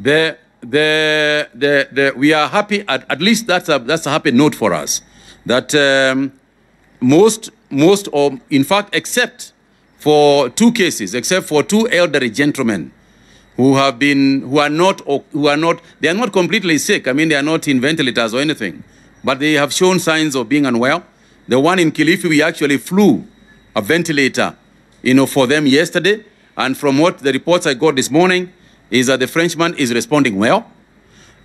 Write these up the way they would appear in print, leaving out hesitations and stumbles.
we are happy, at least that's a happy note for us, that most or in fact, except for two cases, except for two elderly gentlemen who are not completely sick. I mean, they are not in ventilators or anything, but they have shown signs of being unwell. The one in Kilifi, we actually flew a ventilator, for them yesterday. And from what the reports I got this morning is that the Frenchman is responding well.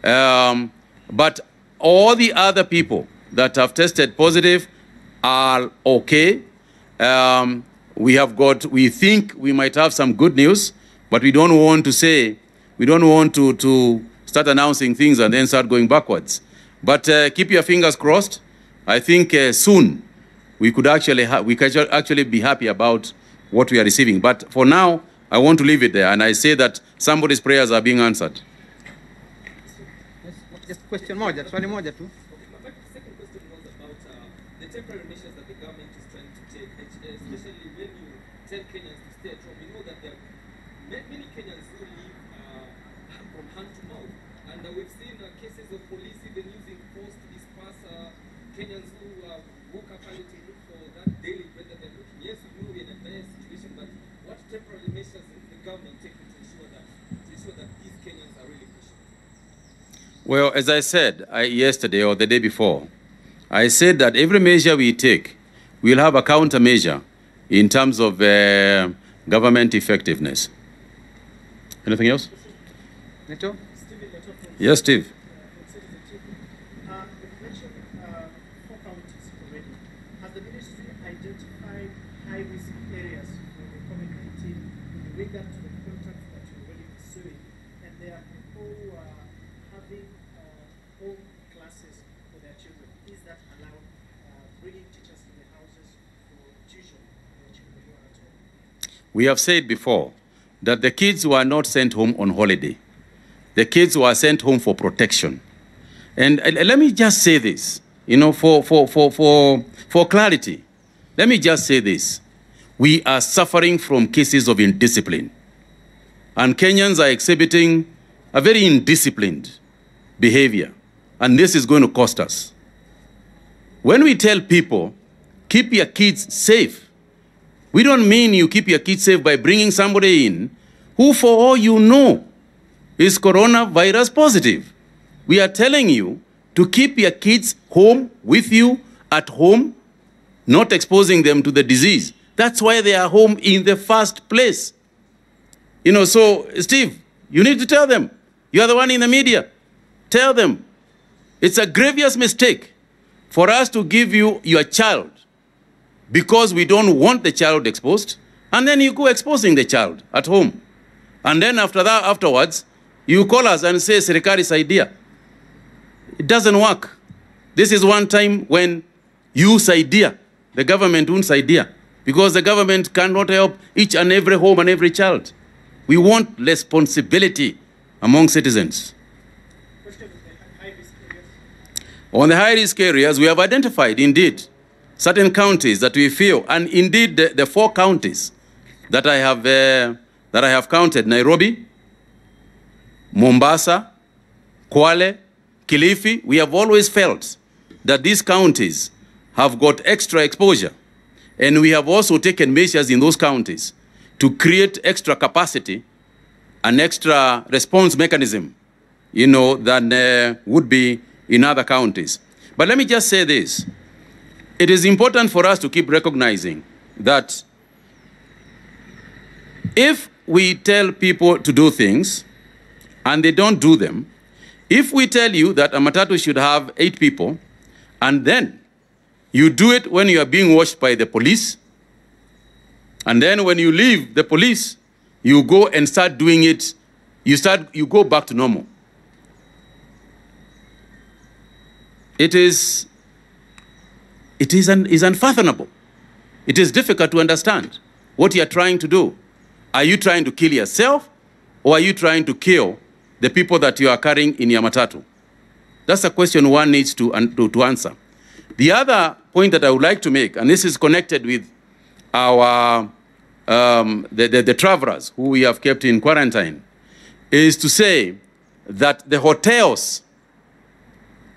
But all the other people that have tested positive are okay. We think we might have some good news, but we don't want to start announcing things and then start going backwards. But keep your fingers crossed. I think soon we could actually be happy about what we are receiving. But for now, I want to leave it there, and I say that somebody's prayers are being answered. Just question moja, swali moja tu. The second question was about the temporary measures that the government is trying to take, especially when you tell Kenyans to stay at home. We know that there are many Kenyans who live from hand to mouth, and we've seen cases of police even using force to disperse Kenyans who woke up early to look for that daily bread that they're looking. Yes, we know we're in a dire situation, but what temporary measures is the government taking to ensure that these Kenyans are really pushing? Well, as I said yesterday or the day before, I said that every measure we take, we'll have a countermeasure in terms of government effectiveness. Anything else? Neto? Yes, Steve. You've mentioned 4 counties already. Has the ministry identified high-risk areas for the COVID-19 in regard to the contacts that you're already pursuing? And there are people who are having home classes for their children. Is that allowed, bringing teachers to the houses for tuition for their children who are at home? We have said before that the kids were not sent home on holiday. The kids were sent home for protection. And let me just say this, for clarity. Let me just say this. We are suffering from cases of indiscipline. And Kenyans are exhibiting a very indisciplined behavior. And this is going to cost us. When we tell people, keep your kids safe, we don't mean you keep your kids safe by bringing somebody in who, for all you know, is coronavirus positive. We are telling you to keep your kids home with you, at home, not exposing them to the disease. That's why they are home in the first place. So, Steve, you need to tell them. You are the one in the media. Tell them. It's a grievous mistake for us to give you your child because we don't want the child exposed, and then you go exposing the child at home. And then afterwards, you call us and say, Serikali's idea. It doesn't work. This is one time when you idea, the government won't idea, because the government cannot help each and every home and every child. We want responsibility among citizens. On the high-risk areas, we have identified, indeed, certain counties that we feel, and indeed the 4 counties that I have counted: Nairobi, Mombasa, Kwale, Kilifi. We have always felt that these counties have got extra exposure, and we have also taken measures in those counties to create extra capacity, an extra response mechanism, than would be in other counties. But let me just say this. It is important for us to keep recognizing that if we tell people to do things and they don't do them, if we tell you that a matatu should have 8 people, and then you do it when you are being watched by the police, and then when you leave the police, you go and start doing it, you go back to normal. It is unfathomable. It is difficult to understand what you are trying to do. Are you trying to kill yourself, or are you trying to kill the people that you are carrying in your matatu? That's a question one needs to answer. The other point that I would like to make, and this is connected with our the travelers who we have kept in quarantine, is to say that the hotels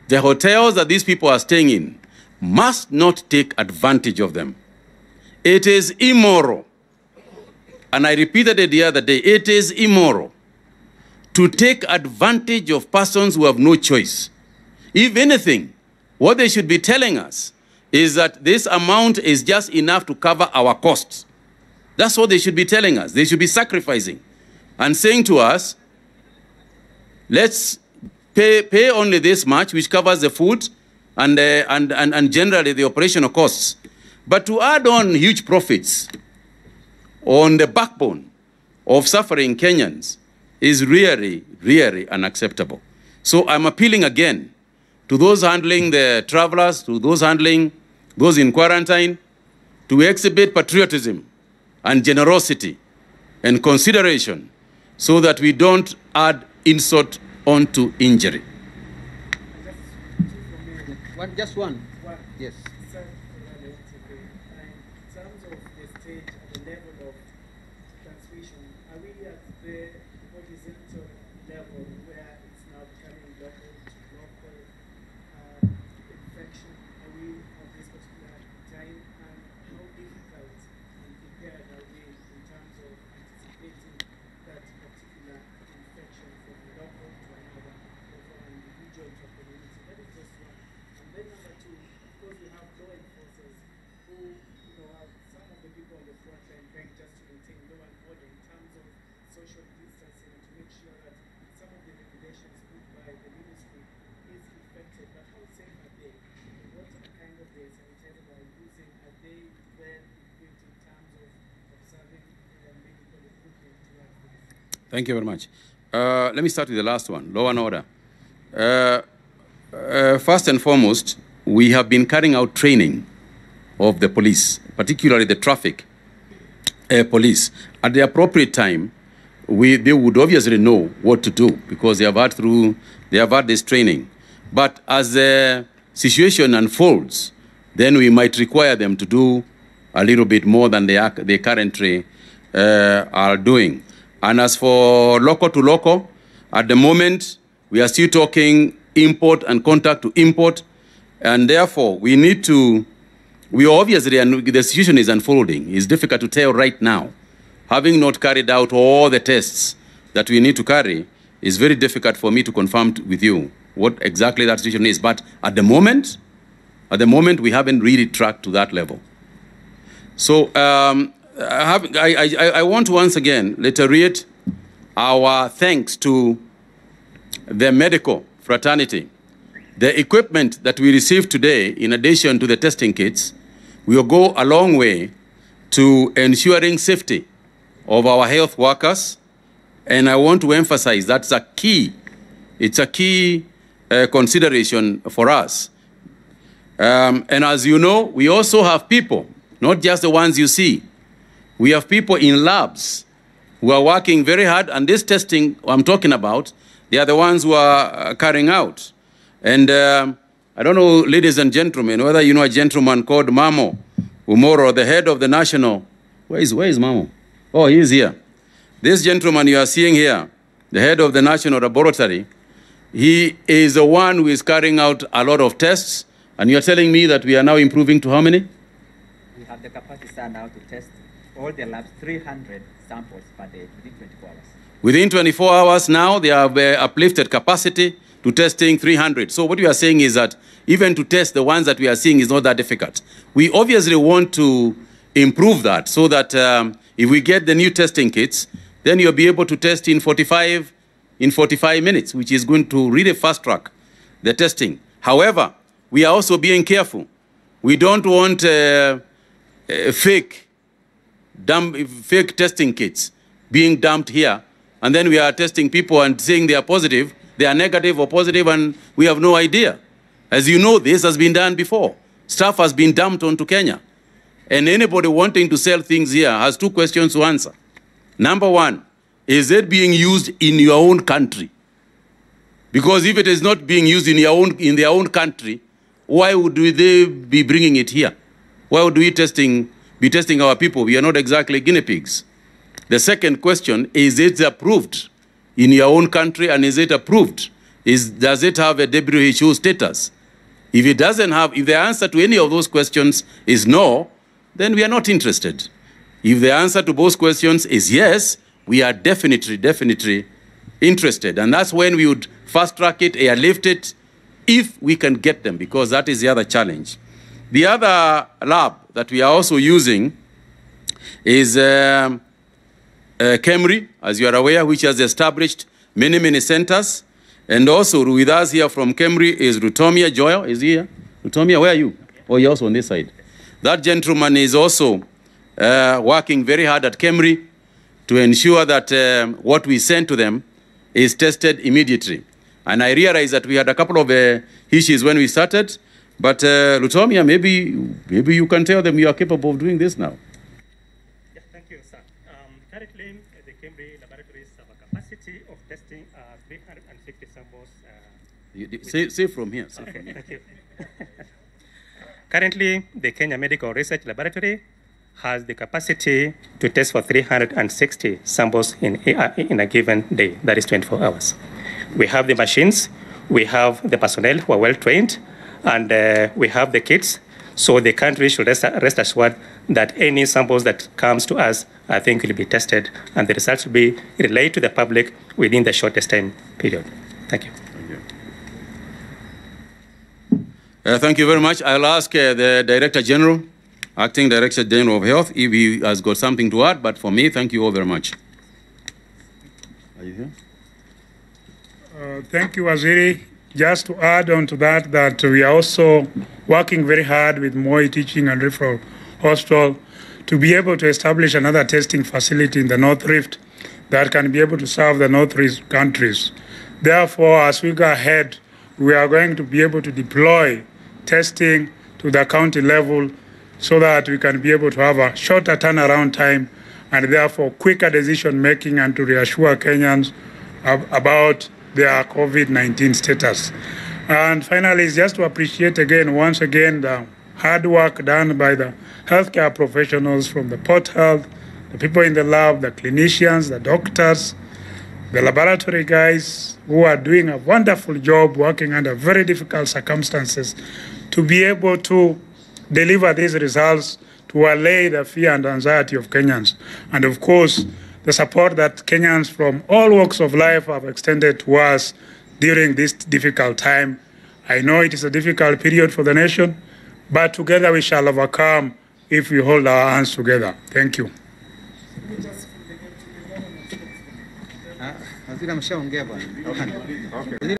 that these people are staying in must not take advantage of them. It is immoral, and I repeated it the other day, it is immoral to take advantage of persons who have no choice. If anything, what they should be telling us is that this amount is just enough to cover our costs. That's what they should be telling us. They should be sacrificing and saying to us, let's pay only this much, which covers the food and generally the operational costs. But to add on huge profits on the backbone of suffering Kenyans is really, really unacceptable. So I'm appealing again to those handling the travelers, to those handling those in quarantine, to exhibit patriotism and generosity and consideration so that we don't add insult onto injury. Just one. Yes. In terms of the state at the level of transmission, are we at the horizontal level where it's now becoming local to local infection? Are we at this particular time? And how difficult and prepared are we in terms of anticipating that particular infection from local to another, or from an individual to a community? That is just one. And then number two, of course, we have law enforcers who, are some of the people on the front line trying just to maintain law and order in terms of social distancing and to make sure that some of the regulations put by the ministry is effective. But how safe are they? And what kind of the sanitizers are using? Are they well equipped in terms of observing medical equipment towards this? Thank you very much. Let me start with the last one, law and order. First and foremost, we have been carrying out training of the police, particularly the traffic police. At the appropriate time, they would obviously know what to do because they have had this training. But as the situation unfolds, then we might require them to do a little bit more than they currently are doing. And as for local to local, at the moment, we are still talking import and contact to import. And therefore, we obviously, and the situation is unfolding. It's difficult to tell right now. Having not carried out all the tests that we need to carry, it's very difficult for me to confirm with you what exactly that situation is. But at the moment, we haven't really tracked to that level. So I want to once again reiterate our thanks to the medical fraternity. The equipment that we received today, in addition to the testing kits, will go a long way to ensuring safety of our health workers. And I want to emphasize that's a key. It's a key consideration for us. And as you know, we also have people, not just the ones you see. We have people in labs who are working very hard, and this testing I'm talking about, they are the ones who are carrying out. And I don't know, ladies and gentlemen, whether you know a gentleman called Mamo Umoro, the head of the national. Where is Mamo? Oh, he is here. This gentleman you are seeing here, the head of the national laboratory, he is the one who is carrying out a lot of tests. And you are telling me that we are now improving to how many? We have the capacity now to test all the labs, 300 samples per day within 24 hours. Within 24 hours now, they have uplifted capacity to testing 300. So what we are saying is that even to test the ones that we are seeing is not that difficult. We obviously want to improve that so that if we get the new testing kits, then you'll be able to test in 45 minutes, which is going to really fast track the testing. However, we are also being careful. We don't want fake testing kits being dumped here, and then we are testing people and saying they are positive, they are negative or positive, and we have no idea. As you know, this has been done before. Stuff has been dumped onto Kenya. And anybody wanting to sell things here has two questions to answer. Number one, is it being used in your own country? Because if it is not being used in their own country, why would they be bringing it here? Why would we be testing our people? We are not exactly guinea pigs. The second question, is it approved in your own country, and is it approved? Does it have a WHO status? If it doesn't have, if the answer to any of those questions is no, then we are not interested. If the answer to both questions is yes, we are definitely interested. And that's when we would fast track it, airlift it, if we can get them, because that is the other challenge. The other lab that we are also using is KEMRI, as you are aware, which has established many centers. And also with us here from KEMRI is Rutomia Joel. Is he here? Rutomia, where are you? Oh, you're also on this side. That gentleman is also working very hard at KEMRI to ensure that what we send to them is tested immediately. And I realize that we had a couple of issues when we started, but Rutomia, maybe you can tell them you are capable of doing this now. Yeah, thank you, sir. Currently, the KEMRI laboratories have a capacity of testing 360 samples. Say from here. Say Okay, from here. thank you. Currently, the Kenya Medical Research Laboratory has the capacity to test for 360 samples in a given day, that is 24 hours. We have the machines, we have the personnel who are well trained, and we have the kits. So the country should rest assured that any samples that comes to us, I think, will be tested, and the results will be relayed to the public within the shortest time period. Thank you. Thank you very much. I'll ask the Director General, Acting Director General of Health, if he has got something to add, but for me, thank you all very much. Are you here? Thank you, Waziri. Just to add on to that, that we are also working very hard with Moi Teaching and Referral Hospital to be able to establish another testing facility in the North Rift that can be able to serve the North Rift countries. Therefore, as we go ahead, we are going to be able to deploy testing to the county level so that we can be able to have a shorter turnaround time and therefore quicker decision making, and to reassure Kenyans about their COVID-19 status. And finally, just to appreciate once again, the hard work done by the healthcare professionals from the Port Health, the people in the lab, the clinicians, the doctors, the laboratory guys who are doing a wonderful job working under very difficult circumstances to be able to deliver these results to allay the fear and anxiety of Kenyans. And of course, the support that Kenyans from all walks of life have extended to us during this difficult time. I know it is a difficult period for the nation, but together we shall overcome if we hold our hands together. Thank you. Waziri ameshaongea bwana.